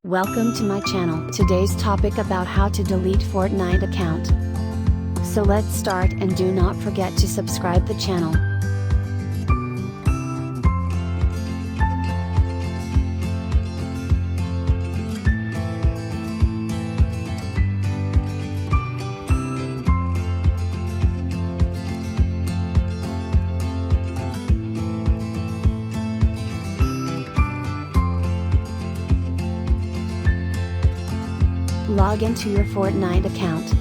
Welcome to my channel. Today's topic about how to delete Fortnite account. So let's start, and do not forget to subscribe the channel. Log into your Fortnite account.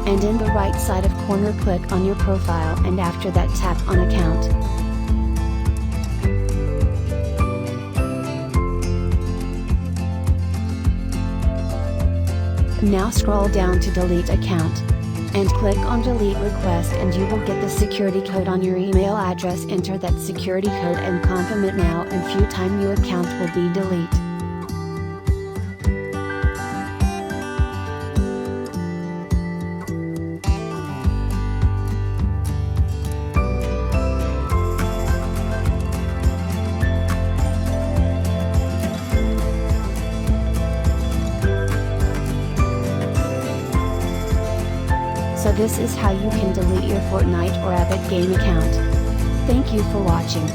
And in the right side of corner, click on your profile, and after that tap on account. Now scroll down to delete account. And click on delete request, and you will get the security code on your email address. Enter that security code and confirm it now, and few time your account will be deleted. So this is how you can delete your Fortnite or Epic game account. Thank you for watching.